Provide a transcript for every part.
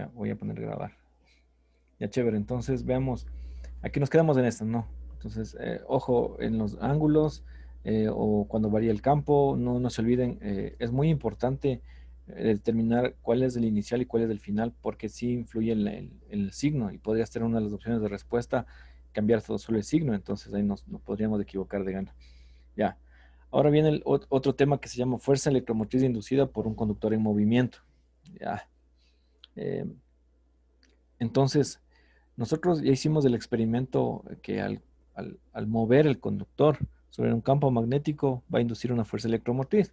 Ya, voy a poner grabar. Ya, chévere. Entonces, veamos. Aquí nos quedamos en esto, ¿no? Entonces, ojo en los ángulos o cuando varía el campo. No se olviden, es muy importante determinar cuál es el inicial y cuál es el final, porque sí influye en el signo y podría ser una de las opciones de respuesta cambiar solo el signo. Entonces, ahí nos podríamos equivocar de gana. Ya. Ahora viene otro tema que se llama fuerza electromotriz inducida por un conductor en movimiento. Ya. Eh, entonces, nosotros ya hicimos el experimento que al mover el conductor sobre un campo magnético va a inducir una fuerza electromotriz.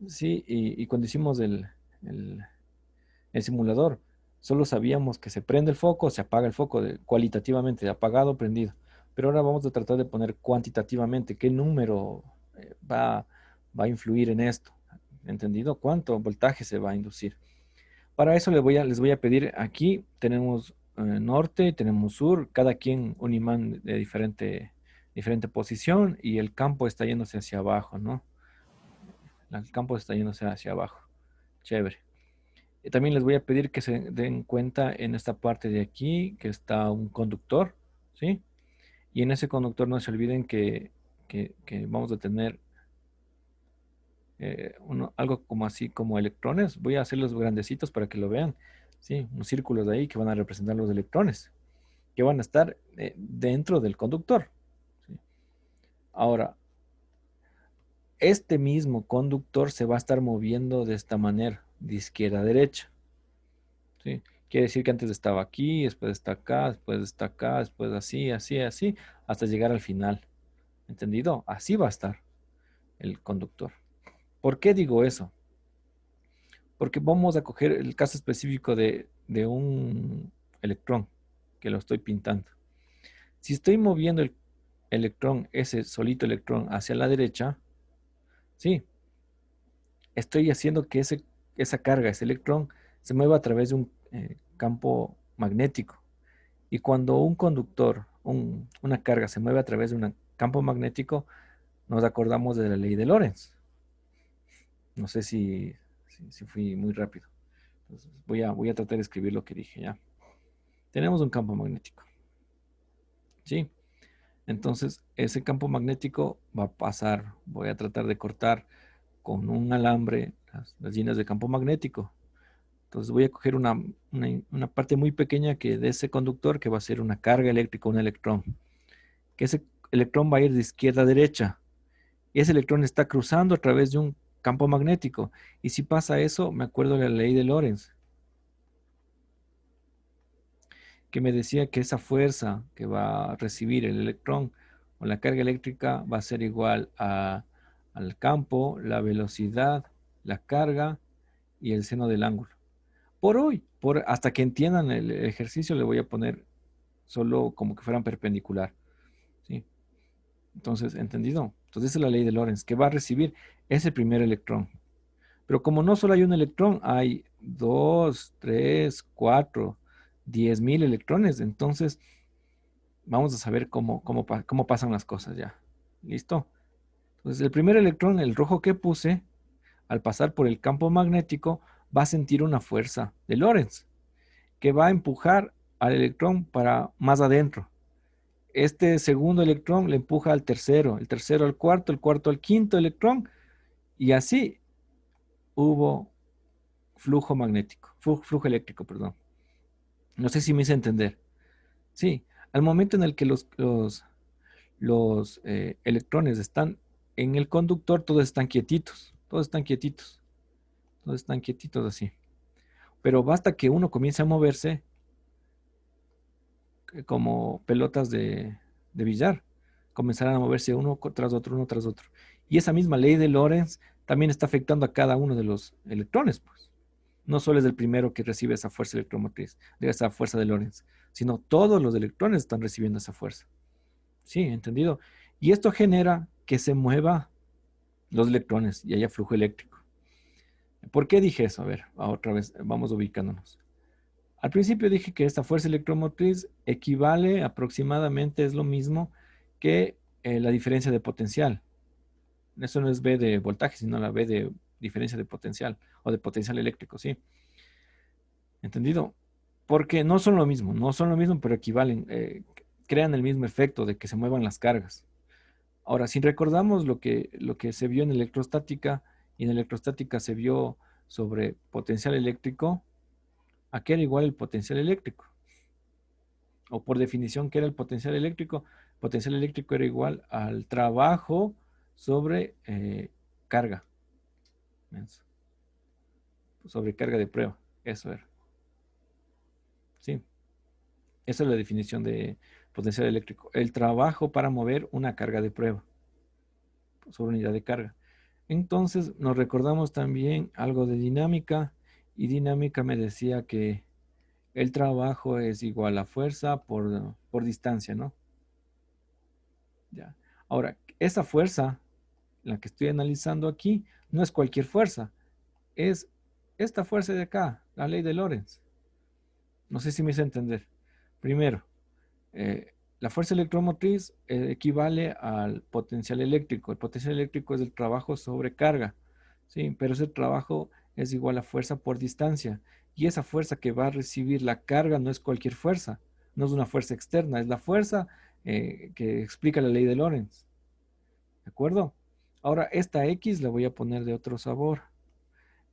Sí, y cuando hicimos el- el simulador, solo sabíamos que se prende el foco, se apaga el foco cualitativamente, de apagado o prendido. Pero ahora vamos a tratar de poner cuantitativamente qué número va a influir en esto. ¿Entendido? ¿Cuánto voltaje se va a inducir? Para eso les voy a pedir, aquí tenemos norte, tenemos sur, cada quien un imán de diferente posición y el campo está yéndose hacia abajo, ¿no? El campo está yéndose hacia abajo. Chévere. Y también les voy a pedir que se den cuenta en esta parte de aquí que está un conductor, ¿sí? Y en ese conductor no se olviden que vamos a tener algo como así como electrones. Voy a hacerlos grandecitos para que lo vean, ¿sí? Unos círculos de ahí que van a representar los electrones, que van a estar dentro del conductor, ¿sí? Ahora, este mismo conductor se va a estar moviendo de esta manera, de izquierda a derecha, ¿sí? Quiere decir que antes estaba aquí, después está acá, después está acá, después así, así, así, hasta llegar al final. ¿Entendido? Así va a estar el conductor. ¿Por qué digo eso? Porque vamos a coger el caso específico de un electrón que lo estoy pintando. Si estoy moviendo el electrón, ese solito electrón hacia la derecha, sí, estoy haciendo que esa carga, ese electrón, se mueva a través de un campo magnético. Y cuando un conductor, una carga se mueve a través de un campo magnético, nos acordamos de la ley de Lorentz. No sé si fui muy rápido. Entonces voy a tratar de escribir lo que dije ya. Tenemos un campo magnético, ¿sí? Entonces, ese campo magnético va a pasar, voy a tratar de cortar con un alambre las líneas de campo magnético. Entonces voy a coger una parte muy pequeña que de ese conductor que va a ser una carga eléctrica, un electrón. Que ese electrón va a ir de izquierda a derecha. Y ese electrón está cruzando a través de un campo magnético. Y si pasa eso, me acuerdo de la ley de Lorentz, que me decía que esa fuerza que va a recibir el electrón o la carga eléctrica va a ser igual al campo, la velocidad, la carga y el seno del ángulo. Por hoy, hasta que entiendan el ejercicio, le voy a poner solo como que fueran perpendicular, ¿sí? Entonces, ¿entendido? Entonces, esa es la ley de Lorentz, que va a recibir ese primer electrón. Pero como no solo hay un electrón, hay dos, tres, cuatro, 10.000 electrones. Entonces, vamos a saber cómo pasan las cosas ya. ¿Listo? Entonces, el primer electrón, el rojo que puse, al pasar por el campo magnético, va a sentir una fuerza de Lorentz que va a empujar al electrón para más adentro. Este segundo electrón le empuja al tercero, el tercero al cuarto, el cuarto al quinto electrón, y así hubo flujo magnético, flujo eléctrico, perdón. No sé si me hice entender. Sí, al momento en el que los electrones están en el conductor, todos están quietitos, todos están quietitos, todos están quietitos así. Pero basta que uno comience a moverse como pelotas de billar, comenzarán a moverse tras otro, uno tras otro. Y esa misma ley de Lorentz también está afectando a cada uno de los electrones, pues. No solo es el primero que recibe esa fuerza electromotriz, de esa fuerza de Lorentz, sino todos los electrones están recibiendo esa fuerza. Sí, entendido. Y esto genera que se mueva los electrones y haya flujo eléctrico. ¿Por qué dije eso? A ver, otra vez, vamos ubicándonos. Al principio dije que esta fuerza electromotriz equivale aproximadamente, es lo mismo que la diferencia de potencial. Eso no es V de voltaje, sino la V de diferencia de potencial o de potencial eléctrico, ¿sí? ¿Entendido? Porque no son lo mismo, no son lo mismo, pero equivalen, crean el mismo efecto de que se muevan las cargas. Ahora, si recordamos lo que se vio en electrostática, y en electrostática se vio sobre potencial eléctrico, ¿a qué era igual el potencial eléctrico? O por definición, ¿qué era el potencial eléctrico? Potencial eléctrico era igual al trabajo sobre carga, sobre carga de prueba. Eso era. Sí, esa es la definición de potencial eléctrico. El trabajo para mover una carga de prueba sobre unidad de carga. Entonces, nos recordamos también algo de dinámica, y dinámica me decía que el trabajo es igual a fuerza por distancia, ¿no? Ya. Ahora, esa fuerza, la que estoy analizando aquí, no es cualquier fuerza, es esta fuerza de acá, la ley de Lorentz. No sé si me hice entender. Primero, la fuerza electromotriz equivale al potencial eléctrico. El potencial eléctrico es el trabajo sobre carga, ¿sí? Pero ese trabajo es igual a fuerza por distancia. Y esa fuerza que va a recibir la carga no es cualquier fuerza, no es una fuerza externa, es la fuerza que explica la ley de Lorentz. ¿De acuerdo? Ahora, esta X la voy a poner de otro sabor.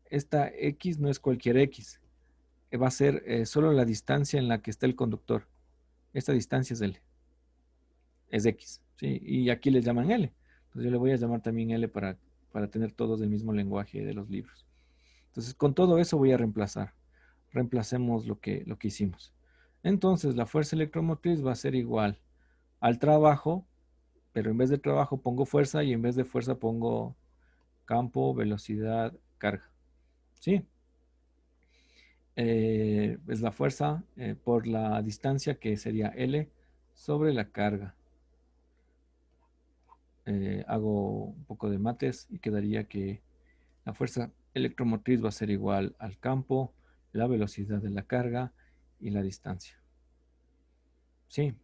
Esta X no es cualquier X. Va a ser solo la distancia en la que está el conductor. Esta distancia es X, ¿sí? Y aquí les llaman L. Entonces yo le voy a llamar también L para tener todos el mismo lenguaje de los libros. Entonces con todo eso voy a reemplazar. Reemplacemos lo que hicimos. Entonces la fuerza electromotriz va a ser igual al trabajo, pero en vez de trabajo pongo fuerza, y en vez de fuerza pongo campo, velocidad, carga. ¿Sí? Es la fuerza por la distancia, que sería L sobre la carga. Hago un poco de mates y quedaría que la fuerza electromotriz va a ser igual al campo, la velocidad de la carga y la distancia. Sí,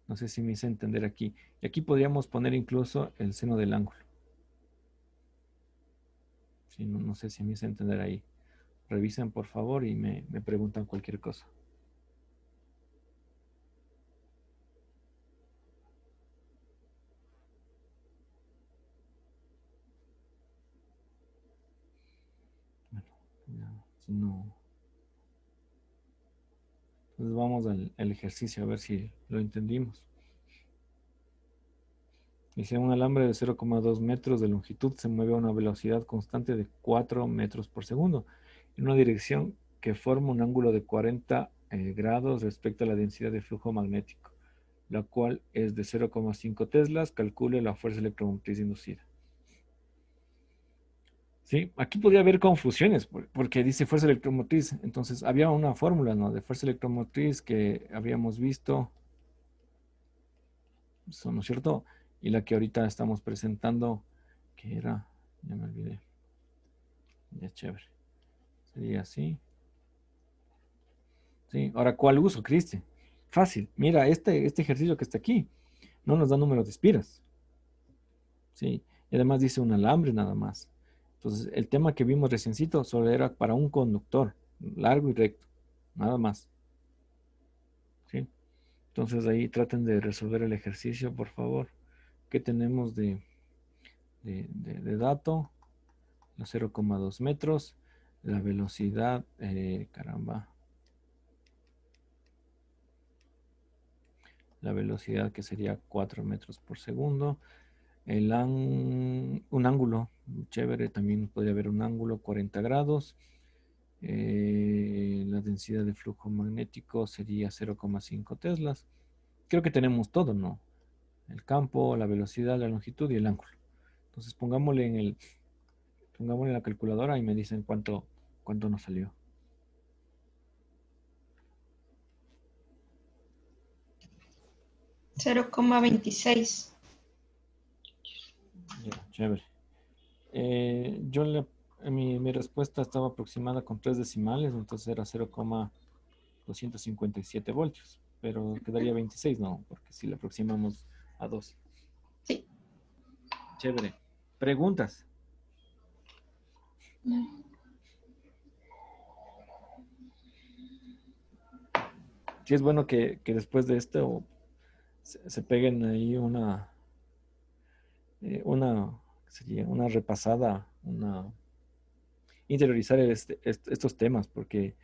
no sé si me hice entender aquí. Y aquí podríamos poner incluso el seno del ángulo. Sí, no, no sé si me hice entender ahí. Revisen por favor y me preguntan cualquier cosa. Bueno, ya, si no, entonces vamos al ejercicio a ver si lo entendimos. Dice, un alambre de 0,2 metros de longitud se mueve a una velocidad constante de 4 metros por segundo en una dirección que forma un ángulo de 40 grados respecto a la densidad de flujo magnético, la cual es de 0,5 teslas. Calcule la fuerza electromotriz inducida. Sí, aquí podría haber confusiones porque dice fuerza electromotriz. Entonces, había una fórmula, ¿no?, de fuerza electromotriz que habíamos visto, eso, ¿no es cierto? Y la que ahorita estamos presentando, que era, ya me olvidé. Ya, chévere. Sería así. Sí. Ahora, ¿cuál uso, Cristian? Fácil. Mira, este ejercicio que está aquí no nos da número de espiras. Sí. Y además dice un alambre nada más. Entonces, el tema que vimos reciencito solo era para un conductor, largo y recto. Nada más. Sí. Entonces, ahí traten de resolver el ejercicio, por favor. ¿Qué tenemos de dato? Los 0,2 metros. La velocidad, caramba. La velocidad, que sería 4 metros por segundo. Un ángulo, chévere, también podría haber un ángulo, 40 grados. La densidad de flujo magnético sería 0,5 teslas. Creo que tenemos todo, ¿no? El campo, la velocidad, la longitud y el ángulo. Entonces pongámosle en la calculadora y me dicen cuánto nos salió. 0,26. Ya, chévere. Yo mi respuesta estaba aproximada con tres decimales, entonces era 0,257 voltios, pero quedaría 26, ¿no? Porque si le aproximamos a 2. Sí. Chévere. Preguntas. sí es bueno que después de esto se peguen ahí ¿qué sería? Una repasada, interiorizar estos temas, porque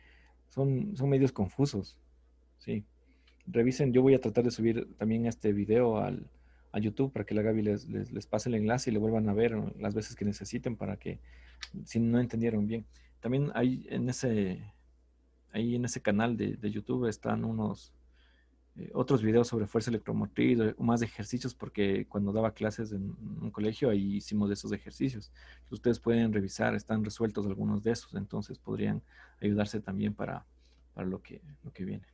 son medios confusos, sí. Revisen, yo voy a tratar de subir también este video a YouTube para que la Gaby les pase el enlace y le vuelvan a ver, ¿no?, las veces que necesiten para que, si no entendieron bien. También ahí en ese canal de YouTube están otros videos sobre fuerza electromotriz, más ejercicios, porque cuando daba clases en un colegio, ahí hicimos de esos ejercicios. Ustedes pueden revisar, están resueltos algunos de esos, entonces podrían ayudarse también para lo que viene.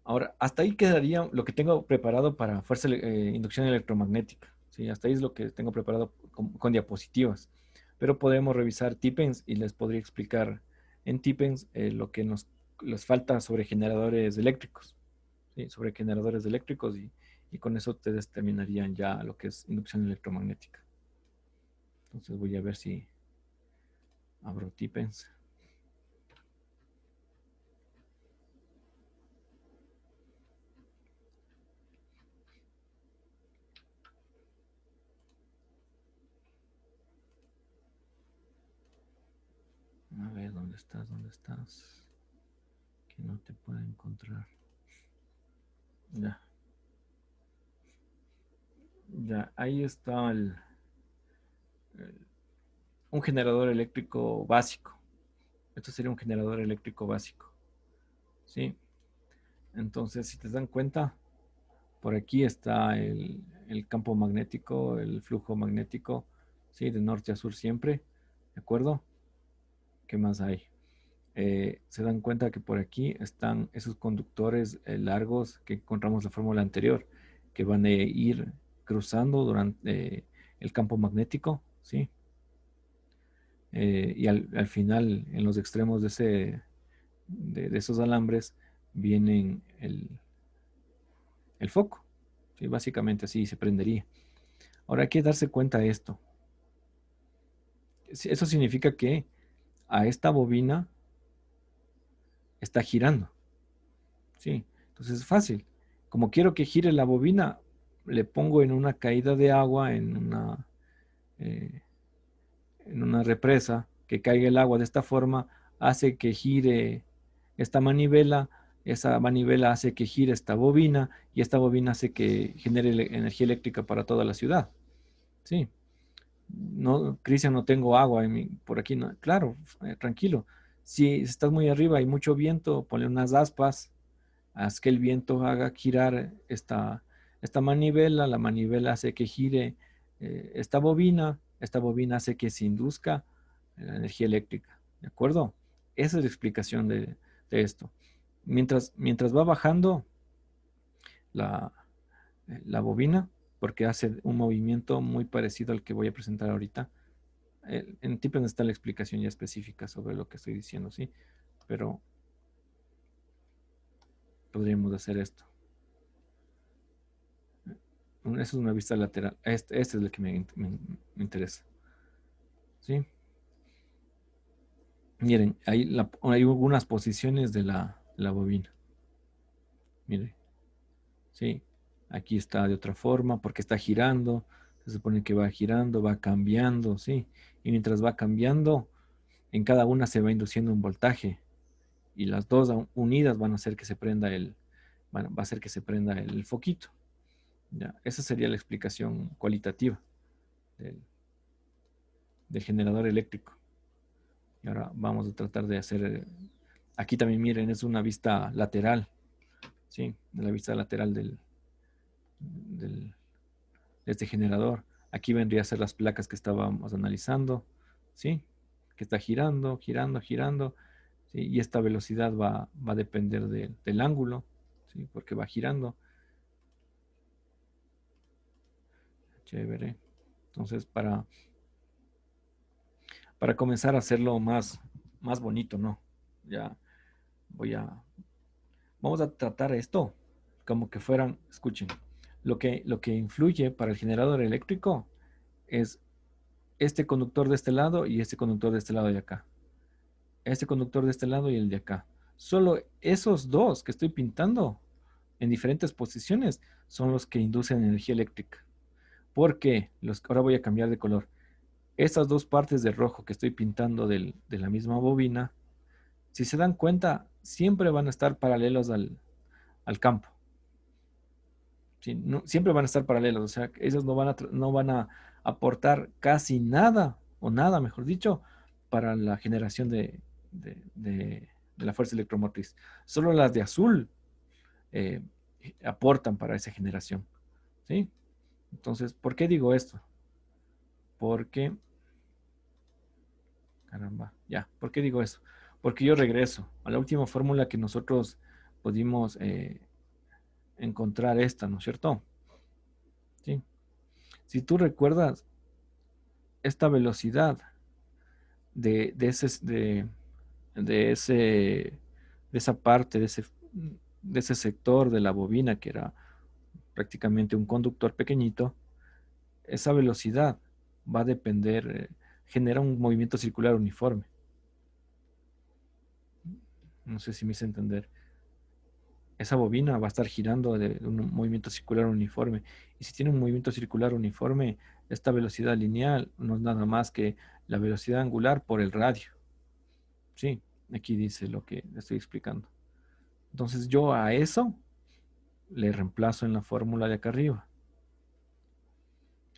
Ahora, hasta ahí quedaría lo que tengo preparado para inducción electromagnética. ¿Sí? Hasta ahí es lo que tengo preparado con diapositivas. Pero podemos revisar Tipens y les podría explicar en Tipens lo que les falta sobre generadores eléctricos. ¿Sí? Sobre generadores eléctricos y con eso ustedes terminarían ya lo que es inducción electromagnética. Entonces voy a ver si abro Tipens. A ver, ¿dónde estás? ¿Dónde estás? Que no te puedo encontrar. Ya. Ya, ahí está un generador eléctrico básico. Esto sería un generador eléctrico básico. ¿Sí? Entonces, si te dan cuenta, por aquí está el campo magnético, el flujo magnético, ¿sí? De norte a sur siempre. ¿De acuerdo? ¿Qué más hay? Se dan cuenta que por aquí están esos conductores largos que encontramos en la fórmula anterior, que van a ir cruzando durante el campo magnético, ¿sí? Y al final, en los extremos de esos alambres, vienen el foco, ¿sí? Básicamente así se prendería. Ahora hay que darse cuenta de esto. Eso significa que a esta bobina está girando, ¿sí? Entonces es fácil. Como quiero que gire la bobina, le pongo en una caída de agua, eh, en una represa, que caiga el agua de esta forma, hace que gire esta manivela, esa manivela hace que gire esta bobina y esta bobina hace que genere energía eléctrica para toda la ciudad. Sí. No, Cristian, no tengo agua por aquí. No. Claro, tranquilo. Si estás muy arriba y mucho viento, ponle unas aspas, haz que el viento haga girar esta manivela, la manivela hace que gire esta bobina hace que se induzca la energía eléctrica, ¿de acuerdo? Esa es la explicación de esto. Mientras va bajando la, la bobina, porque hace un movimiento muy parecido al que voy a presentar ahorita. En Tipen está la explicación ya específica sobre lo que estoy diciendo, ¿sí? Pero podríamos hacer esto. Esa es una vista lateral. Este es el que me interesa. ¿Sí? Miren, hay algunas posiciones de la bobina. Miren, ¿sí? Aquí está de otra forma porque está girando. Se supone que va girando, va cambiando, ¿sí? Y mientras va cambiando, en cada una se va induciendo un voltaje. Y las dos unidas van a hacer que se prenda va a hacer que se prenda el foquito. ¿Ya? Esa sería la explicación cualitativa del, del generador eléctrico. Y ahora vamos a tratar de hacer, aquí también miren, es una vista lateral, ¿sí? De la vista lateral de este generador. Aquí vendría a ser las placas que estábamos analizando, ¿sí? Que está girando, girando, girando, ¿sí? Y esta velocidad va a depender del ángulo, ¿sí? Porque va girando. Chévere. Entonces, para comenzar a hacerlo más bonito, ¿no? Ya voy a, vamos a tratar esto como que fueran, escuchen, lo que influye para el generador eléctrico es este conductor de este lado y este conductor de este lado de acá. Este conductor de este lado y el de acá. Solo esos dos que estoy pintando en diferentes posiciones son los que inducen energía eléctrica. ¿Por qué? Ahora voy a cambiar de color. Estas dos partes de rojo que estoy pintando de la misma bobina, si se dan cuenta, siempre van a estar paralelos al campo. ¿Sí? Siempre van a estar paralelos, o sea, ellos no van a aportar casi nada, o nada, mejor dicho, para la generación de la fuerza electromotriz. Solo las de azul eh, aportan para esa generación. ¿Sí? Entonces, ¿por qué digo esto? Porque, caramba, ya, ¿por qué digo eso? Porque yo regreso a la última fórmula que nosotros pudimos encontrar esta, ¿no es cierto? ¿Sí? Si tú recuerdas esta velocidad de, de ese, de, de ese, de esa parte, de ese sector de la bobina que era prácticamente un conductor pequeñito, esa velocidad va a depender, genera un movimiento circular uniforme. No sé si me hice entender. Esa bobina va a estar girando de un movimiento circular uniforme. Y si tiene un movimiento circular uniforme, esta velocidad lineal no es nada más que la velocidad angular por el radio. Sí, aquí dice lo que estoy explicando. Entonces yo a eso le reemplazo en la fórmula de acá arriba.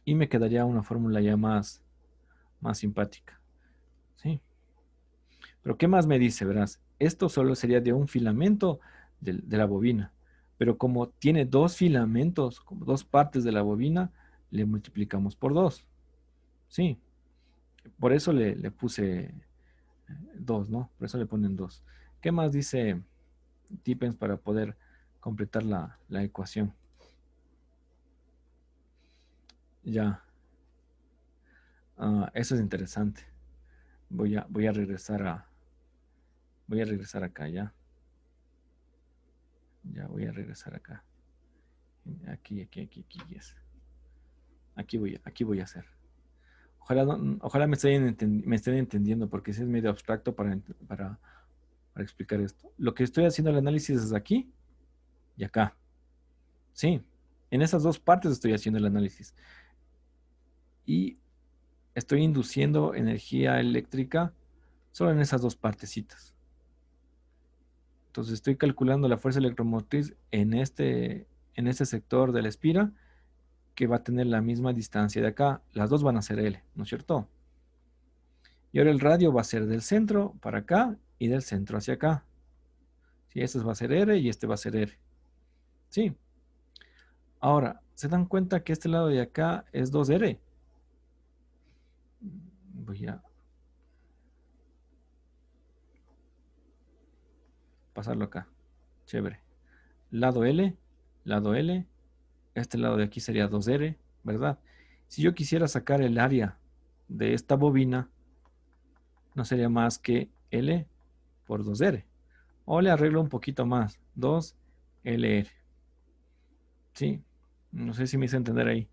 Y me quedaría una fórmula ya más simpática. Sí. Pero ¿qué más me dice? Verás, esto solo sería de un filamento de la bobina. Pero como tiene dos filamentos, como dos partes de la bobina, le multiplicamos por dos. Sí. Por eso le puse dos, ¿no? Por eso le ponen dos. ¿Qué más dice Tippens para poder completar la ecuación? Ya. Eso es interesante. Voy a regresar acá, ya. Ya voy a regresar acá. Aquí, yes. Aquí voy a hacer. Ojalá, ojalá me estén entendiendo, porque sí es medio abstracto para explicar esto. Lo que estoy haciendo el análisis es aquí y acá. Sí, en esas dos partes estoy haciendo el análisis. Y estoy induciendo energía eléctrica solo en esas dos partecitas. Entonces estoy calculando la fuerza electromotriz en este sector de la espira que va a tener la misma distancia de acá. Las dos van a ser L, ¿no es cierto? Y ahora el radio va a ser del centro para acá y del centro hacia acá. Sí, este va a ser R y este va a ser R. Sí. Ahora, ¿se dan cuenta que este lado de acá es 2R? Voy a pasarlo acá. Chévere. Lado L, lado L. Este lado de aquí sería 2R, ¿verdad? Si yo quisiera sacar el área de esta bobina, no sería más que L por 2R. O le arreglo un poquito más, 2LR. Sí, no sé si me hice entender ahí.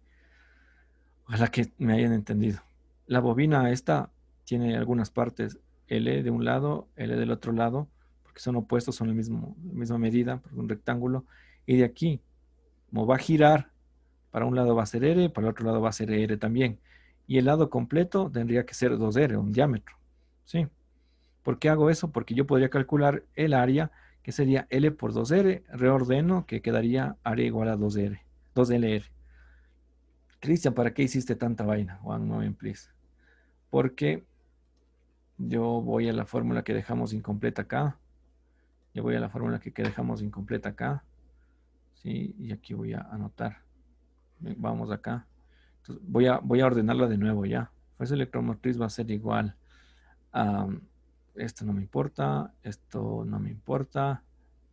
Ojalá que me hayan entendido. La bobina esta tiene algunas partes L de un lado, L del otro lado, porque son opuestos, son la misma medida, por un rectángulo. Y de aquí, como va a girar, para un lado va a ser R, para el otro lado va a ser R también. Y el lado completo tendría que ser 2R, un diámetro. ¿Sí? ¿Por qué hago eso? Porque yo podría calcular el área, que sería L por 2R, reordeno, que quedaría área igual a 2R, 2LR. Cristian, ¿para qué hiciste tanta vaina? One moment, please. Porque yo voy a la fórmula que dejamos incompleta acá. Yo voy a la fórmula que dejamos incompleta acá. ¿Sí? Y aquí voy a anotar. Vamos acá. Entonces voy a ordenarla de nuevo ya. Fuerza electromotriz va a ser igual a esto no me importa, esto no me importa.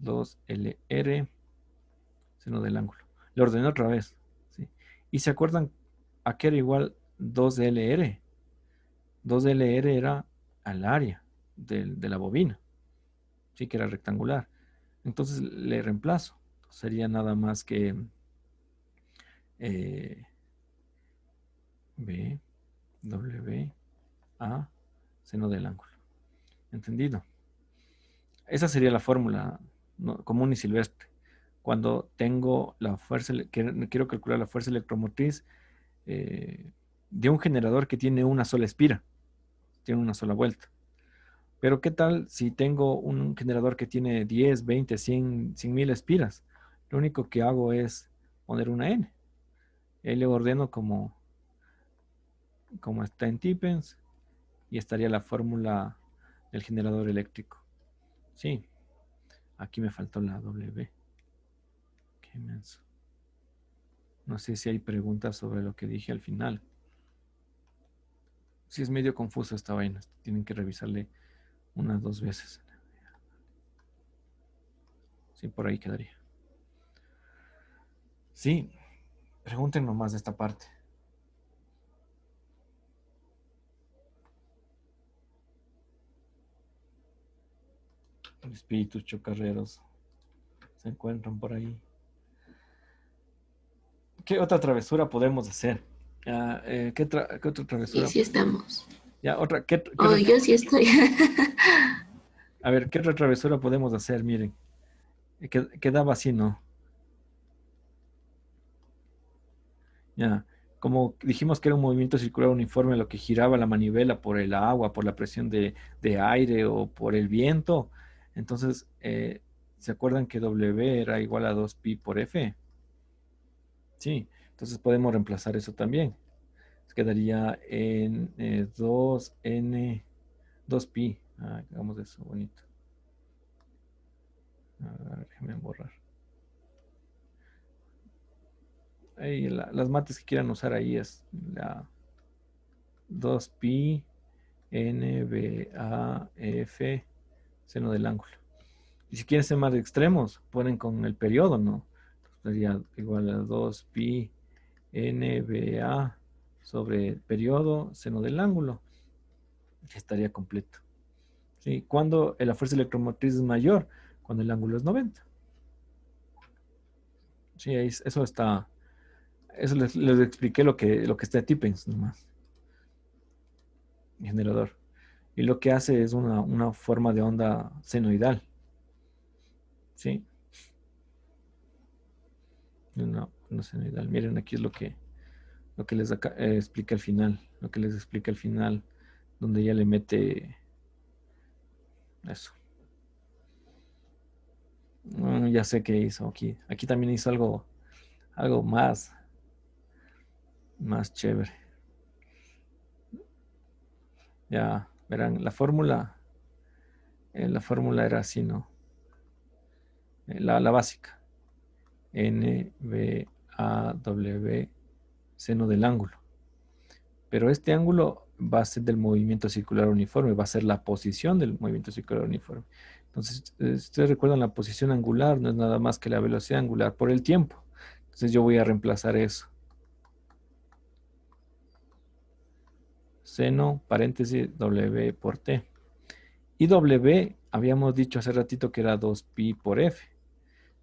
2LR, seno del ángulo. Le ordené otra vez. ¿Sí? ¿Y se acuerdan a qué era igual 2LR? 2LR era al área de la bobina. Sí, que era rectangular. Entonces le reemplazo. Sería nada más que eh, B, W, A, seno del ángulo. ¿Entendido? Esa sería la fórmula, ¿no? Común y silvestre. Cuando tengo la fuerza, quiero calcular la fuerza electromotriz eh, de un generador que tiene una sola espira, tiene una sola vuelta. Pero ¿qué tal si tengo un generador que tiene 10, 20, 100.000 espiras? Lo único que hago es poner una N. Ahí le ordeno como está en Tipens y estaría la fórmula del generador eléctrico. Sí, aquí me faltó la W. Qué menso. No sé si hay preguntas sobre lo que dije al final. Sí, es medio confuso esta vaina. Tienen que revisarle unas 2 veces. Sí, por ahí quedaría. Sí, pregúntenme más de esta parte. Espíritus chocarreros se encuentran por ahí. ¿Qué otra travesura podemos hacer? ¿Qué otra Y travesura? sí estamos. Ya, otra, Oh, yo sí estoy. a ver, ¿qué otra travesura podemos hacer? Miren, quedaba así, ¿no? Ya, como dijimos que era un movimiento circular uniforme, lo que giraba la manivela por el agua, por la presión de aire o por el viento. Entonces, ¿se acuerdan que W era igual a 2pi por F? Sí, entonces podemos reemplazar eso también. Quedaría en 2n, 2pi. Ah, hagamos eso, bonito. A ver, déjenme borrar. Ahí, las mates que quieran usar ahí es la 2pi NBAF seno del ángulo. Y si quieren ser más extremos, ponen con el periodo, ¿no? Sería igual a 2pi NBA sobre el periodo seno del ángulo. Ya estaría completo. ¿Sí? Cuando la fuerza electromotriz es mayor, cuando el ángulo es 90. Sí, eso está. Eso les expliqué lo que está de Tippins nomás, generador. Y lo que hace es una forma de onda senoidal. ¿Sí? Una senoidal. Miren, aquí es lo que les explica al final. Lo que les explica al final, donde ya le mete eso. Ya sé qué hizo aquí. Aquí también hizo algo más chévere. Ya verán, la fórmula era así, ¿no? La básica. NBAW seno del ángulo. Pero este ángulo va a ser del movimiento circular uniforme, va a ser la posición del movimiento circular uniforme. Entonces, si ustedes recuerdan, la posición angular no es nada más que la velocidad angular por el tiempo. Entonces yo voy a reemplazar eso. Seno, paréntesis, W por T. Y W, habíamos dicho hace ratito que era 2pi por F.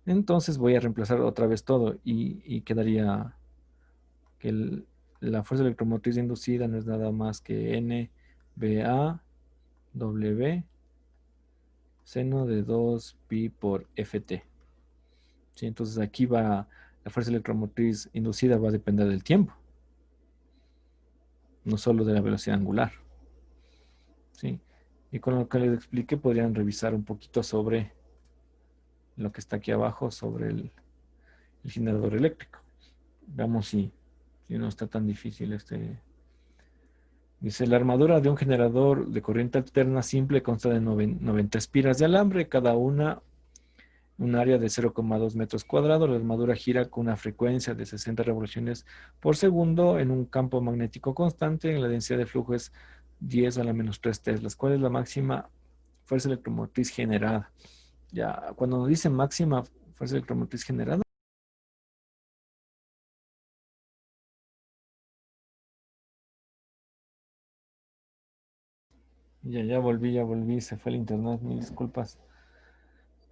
Entonces voy a reemplazar otra vez todo y quedaría que la fuerza electromotriz inducida no es nada más que NBA W seno de 2pi por Ft. ¿Sí? Entonces aquí la fuerza electromotriz inducida va a depender del tiempo, no solo de la velocidad angular. ¿Sí? Y con lo que les expliqué podrían revisar un poquito sobre lo que está aquí abajo, sobre el generador eléctrico. Veamos si no está tan difícil este. Dice, la armadura de un generador de corriente alterna simple consta de 90 espiras de alambre, cada una un área de 0,2 metros cuadrados. La armadura gira con una frecuencia de 60 revoluciones por segundo en un campo magnético constante. La densidad de flujo es 10 a la menos 3 teslas. ¿Cuál es la máxima fuerza electromotriz generada? Ya, cuando nos dicen máxima fuerza electromotriz generada, ya volví, se fue el internet, mil disculpas.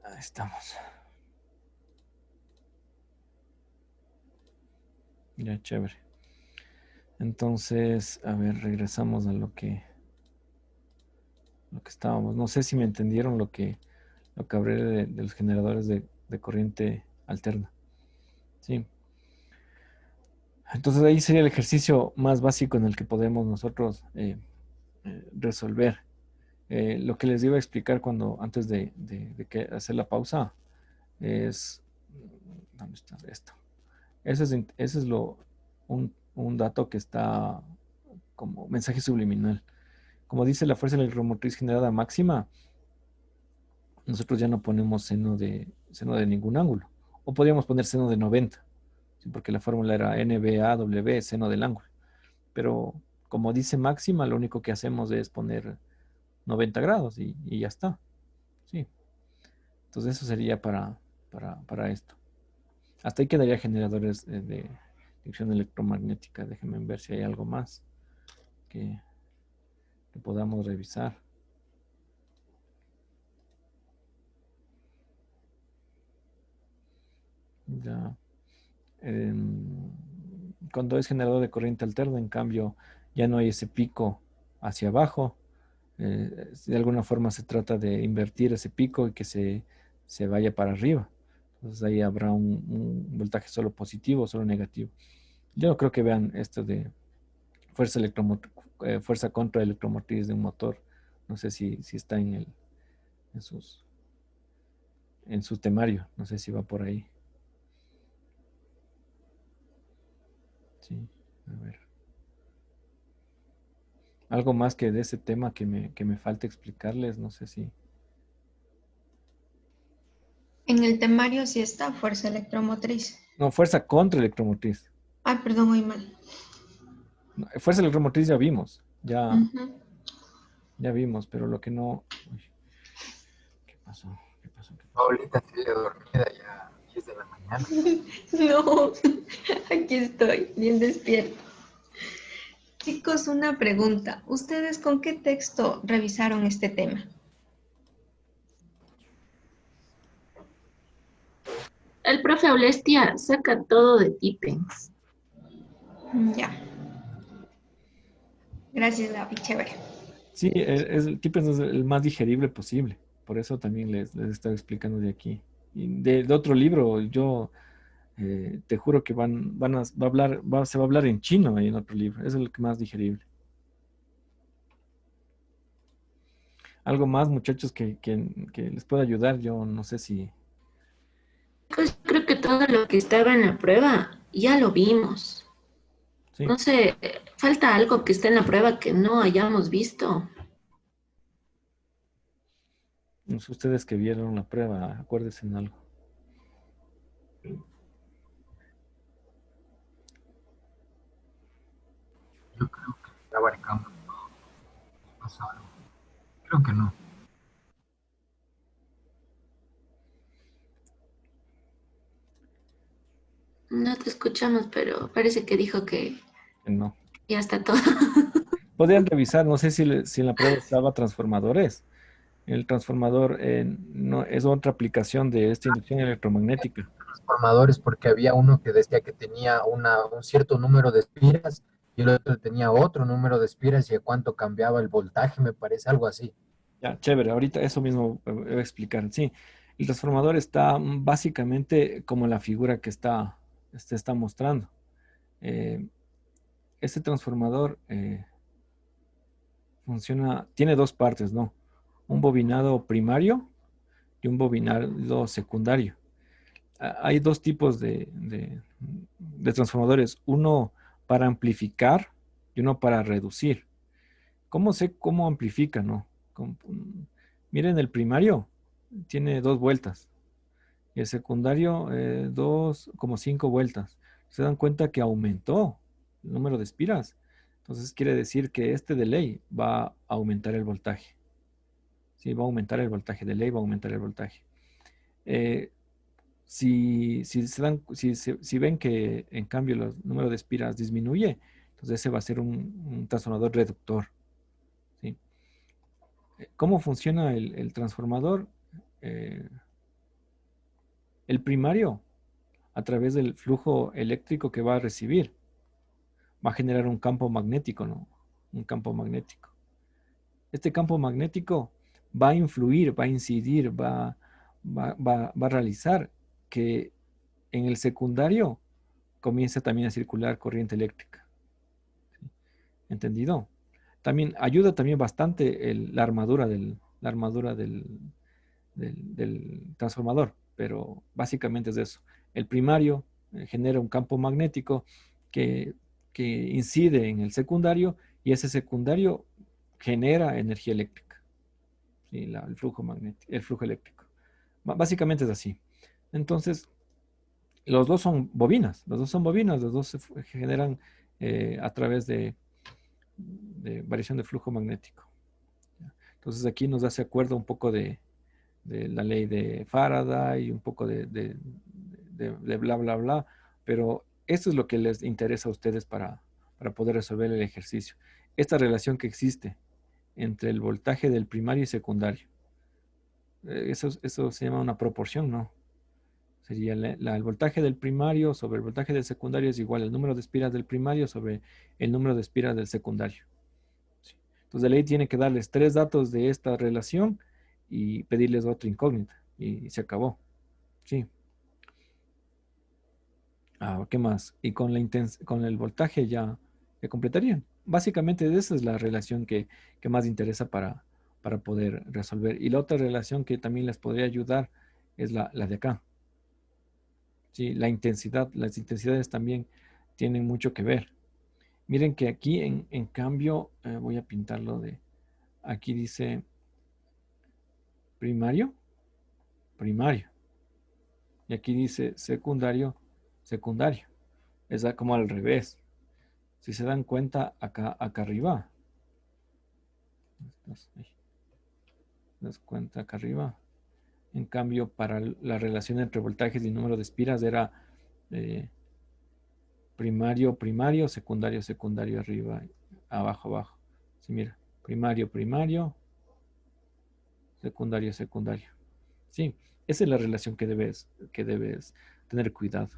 Ahí estamos. Ya, chévere. Entonces, a ver, regresamos a lo que estábamos. No sé si me entendieron lo que hablé de los generadores de corriente alterna. Sí. Entonces ahí sería el ejercicio más básico en el que podemos nosotros resolver. Lo que les iba a explicar antes de que hacer la pausa es, ¿dónde está esto? Ese es un dato que está como mensaje subliminal. Como dice la fuerza electromotriz generada máxima, nosotros ya no ponemos seno de ningún ángulo. O podríamos poner seno de 90, ¿sí? Porque la fórmula era NBAW, seno del ángulo. Pero como dice máxima, lo único que hacemos es poner 90 grados y ya está. Sí. Entonces eso sería para esto. Hasta ahí quedaría generadores de inducción electromagnética. Déjenme ver si hay algo más que, que podamos revisar. Ya. Cuando es generador de corriente alterna, en cambio, ya no hay ese pico hacia abajo. De alguna forma se trata de invertir ese pico y que se vaya para arriba. Entonces ahí habrá un voltaje solo positivo o solo negativo. Yo no creo que vean esto de fuerza contra electromotriz de un motor. No sé si está en sus, en su temario. No sé si va por ahí. Sí, a ver. Algo más que de ese tema que me falta explicarles, no sé si. En el temario sí está fuerza electromotriz. No, fuerza contra electromotriz. Ay, perdón, muy mal. No, fuerza electromotriz ya vimos, Ujú. ya vimos, pero lo que no. Uy, ¿qué pasó? ¿Qué pasó? ¿Qué pasó? Ahorita sigue dormida ya 10 de la mañana. No, aquí estoy, bien despierto. Chicos, una pregunta. ¿Ustedes con qué texto revisaron este tema? El profe Aulestia saca todo de Tipens. Ya. Gracias, Gaby. Chévere. Sí, el tipo es el más digerible posible. Por eso también les estaba explicando de aquí. Y de otro libro, yo te juro que se va a hablar en chino ahí en otro libro. Es el que más digerible. Algo más, muchachos, que les pueda ayudar. Yo no sé si. Pues creo que todo lo que estaba en la prueba ya lo vimos. Sí, No sé, falta algo que esté en la prueba que no hayamos visto. no sé ustedes que vieron la prueba, acuérdense en algo. Yo creo que abarcamos más algo. Creo que no. No te escuchamos, pero parece que dijo que Que no. ya está todo. Podrían revisar, no sé si en la prueba estaba transformadores. El transformador no, es otra aplicación de esta inducción electromagnética. Transformadores porque había uno que decía que tenía un cierto número de espiras y el otro tenía otro número de espiras y a cuánto cambiaba el voltaje, me parece algo así. Ya, chévere, ahorita eso mismo voy a explicar. Sí, el transformador está básicamente como la figura que está mostrando. Eh, este transformador tiene dos partes, ¿no? Un bobinado primario y un bobinado secundario. Hay dos tipos de transformadores, uno para amplificar y uno para reducir. ¿Cómo sé cómo amplifica, no? Miren, el primario tiene dos vueltas y el secundario como 5 vueltas. Se dan cuenta que aumentó el número de espiras. Entonces quiere decir que este de ley va a aumentar el voltaje. Sí, va a aumentar el voltaje de ley, va a aumentar el voltaje. Eh, si ven que en cambio el número de espiras disminuye, entonces ese va a ser un transformador reductor. ¿Sí? ¿Cómo funciona el transformador? Eh, el primario, a través del flujo eléctrico que va a recibir, va a generar un campo magnético, ¿no? Un campo magnético. Este campo magnético va a influir, va a incidir, va a realizar que en el secundario comience también a circular corriente eléctrica. ¿Sí? ¿Entendido? También ayuda también bastante la armadura del transformador, pero básicamente es eso. El primario genera un campo magnético que, que incide en el secundario y ese secundario genera energía eléctrica, ¿sí? El flujo magnético, el flujo eléctrico. Básicamente es así. Entonces, los dos se generan a través de variación de flujo magnético. Entonces aquí nos hace acuerdo un poco de la ley de Faraday y un poco de bla, bla, bla, pero esto es lo que les interesa a ustedes para poder resolver el ejercicio. Esta relación que existe entre el voltaje del primario y secundario. Eso se llama una proporción, ¿no? Sería el voltaje del primario sobre el voltaje del secundario es igual al número de espiras del primario sobre el número de espiras del secundario. ¿Sí? Entonces, de ley tiene que darles 3 datos de esta relación y pedirles otra incógnita. Y se acabó. Sí. ¿Qué más? Y con el voltaje ya completarían. Básicamente esa es la relación que más interesa para poder resolver. Y la otra relación que también les podría ayudar es la de acá. Sí, la intensidad. Las intensidades también tienen mucho que ver. Miren que aquí en cambio, voy a pintarlo aquí dice primario, primario. Y aquí dice secundario, secundario. Es como al revés. Si se dan cuenta, acá arriba. ¿Te das cuenta acá arriba? En cambio, para la relación entre voltajes y número de espiras era eh, primario, primario, secundario, secundario, arriba, abajo, abajo. Sí, mira, primario, primario, secundario, secundario. Sí, esa es la relación que debes tener cuidado.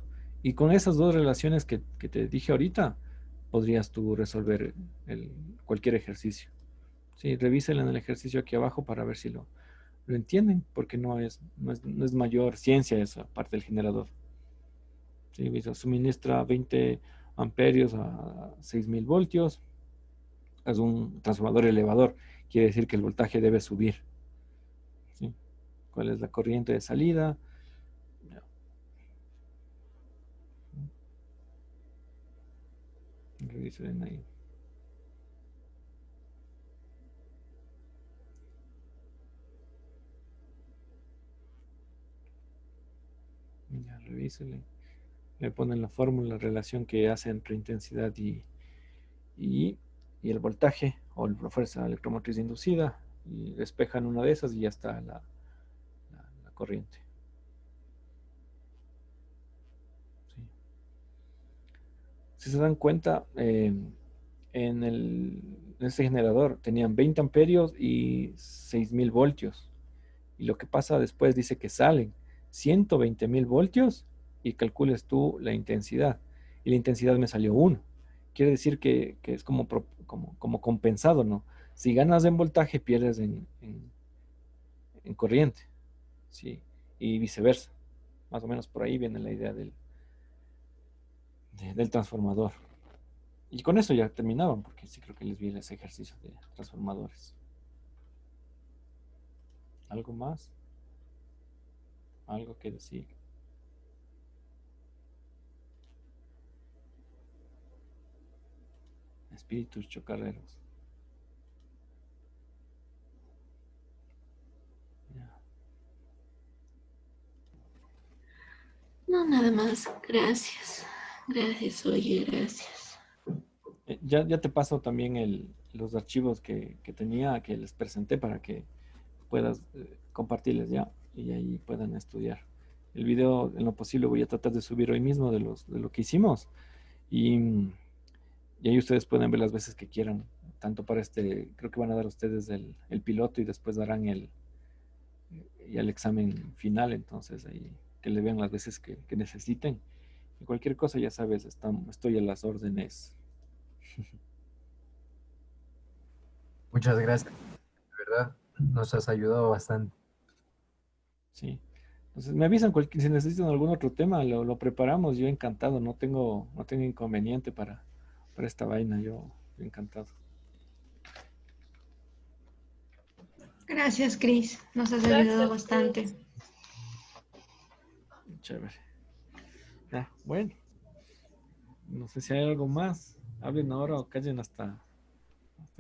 Y con esas dos relaciones que te dije ahorita, podrías tú resolver cualquier ejercicio. Sí, revísela en el ejercicio aquí abajo para ver si lo entienden, porque no es mayor ciencia esa parte del generador. Sí, suministra 20 amperios a 6000 voltios. Es un transformador elevador. Quiere decir que el voltaje debe subir. ¿Sí? ¿Cuál es la corriente de salida? Revisen ahí. Ya, revísele. Le ponen la fórmula, la relación que hace entre intensidad y, y el voltaje o la fuerza electromotriz inducida y despejan una de esas y ya está la corriente. ¿Sí? Si se dan cuenta, en este generador tenían 20 amperios y 6000 voltios. Y lo que pasa después dice que salen 120.000 voltios y calcules tú la intensidad. Y la intensidad me salió 1. Quiere decir que es como compensado, ¿no? Si ganas en voltaje, pierdes en corriente, ¿sí? Y viceversa. Más o menos por ahí viene la idea del transformador. Y con eso ya terminaban, porque sí creo que les vi ese ejercicio de transformadores. ¿Algo más? ¿Algo que decir? Espíritus chocarreros. Ya. No, nada más. Gracias. Gracias, oye, gracias. Ya te paso también los archivos que tenía, que les presenté para que puedas compartirles ya y ahí puedan estudiar. El video en lo posible voy a tratar de subir hoy mismo de lo que hicimos y, y ahí ustedes pueden ver las veces que quieran, tanto para creo que van a dar ustedes el piloto y después darán y el examen final, entonces ahí que le vean las veces que necesiten. Y cualquier cosa, ya sabes, estoy a las órdenes. Muchas gracias, de verdad. Nos has ayudado bastante. Sí. Entonces me avisan si necesitan algún otro tema, lo preparamos. Yo encantado, no tengo inconveniente para esta vaina, yo encantado. Gracias, Cris. Nos has ayudado bastante. Chévere. Ya, bueno, no sé si hay algo más. Hablen ahora o callen hasta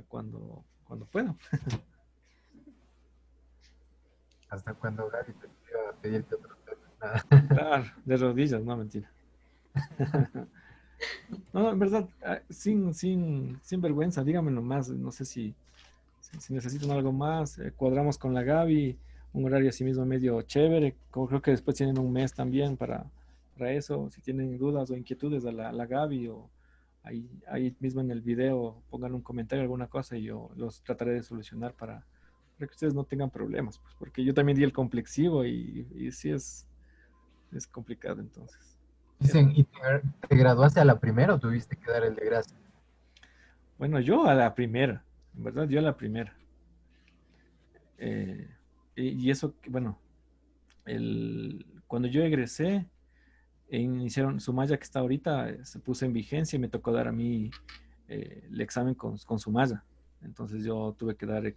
cuando puedan. Hasta cuando Gaby te iba a pedirte otro tema. Nada. Claro, de rodillas, no, mentira. No, en verdad, sin vergüenza, díganme nomás, no sé si necesitan algo más, cuadramos con la Gaby, un horario así mismo medio chévere, como creo que después tienen un mes también para eso, si tienen dudas o inquietudes a la Gaby o ahí mismo en el video pongan un comentario, alguna cosa y yo los trataré de solucionar para que ustedes no tengan problemas, pues, porque yo también di el complexivo y sí es complicado entonces. Dicen, ¿y te graduaste a la primera o tuviste que dar el de gracia? Bueno, yo a la primera, en verdad, yo a la primera. Eh, y eso, bueno, cuando yo egresé, iniciaron su malla que está ahorita, se puso en vigencia y me tocó dar a mí el examen con su malla. Entonces yo tuve que dar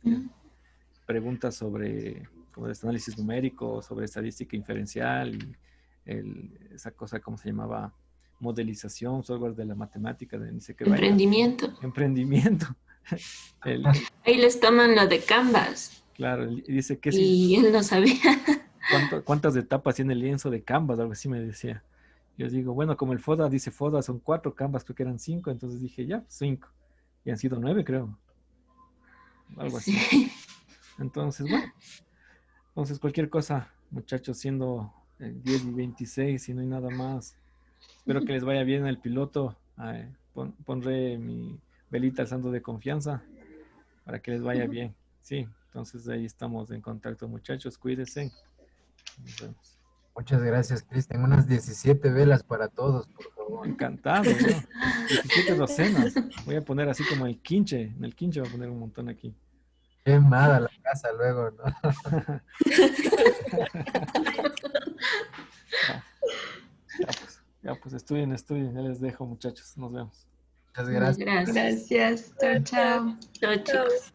preguntas sobre como este análisis numérico, sobre estadística inferencial y esa cosa, ¿cómo se llamaba? Modelización, software de la matemática, de ni sé qué vaina. Emprendimiento. Emprendimiento. El, Ahí les toman lo de Canvas claro, dice que si y él no sabía. cuántas etapas tiene el lienzo de Canvas, algo así me decía. Yo digo, bueno, como el FODA dice FODA son 4, Canvas creo que eran 5, entonces dije, ya, 5. Y han sido 9, creo. Algo así. Sí. Entonces, bueno, entonces cualquier cosa, muchachos, siendo 10 y 26 y no hay nada más. Espero que les vaya bien el piloto. Pondré mi velita al santo de confianza para que les vaya bien. Sí, entonces ahí estamos en contacto, muchachos. Cuídense. Nos vemos. Muchas gracias, Cristian. Unas 17 velas para todos, por favor. Encantado, yo. 17 docenas. Voy a poner así como el quinche. En el quinche voy a poner un montón aquí. Quemada la casa luego, ¿no? Ya pues, estudien, ya les dejo, muchachos. Nos vemos. Muchas Muchas gracias. gracias. Gracias. Chao, chao. Chao, chicos.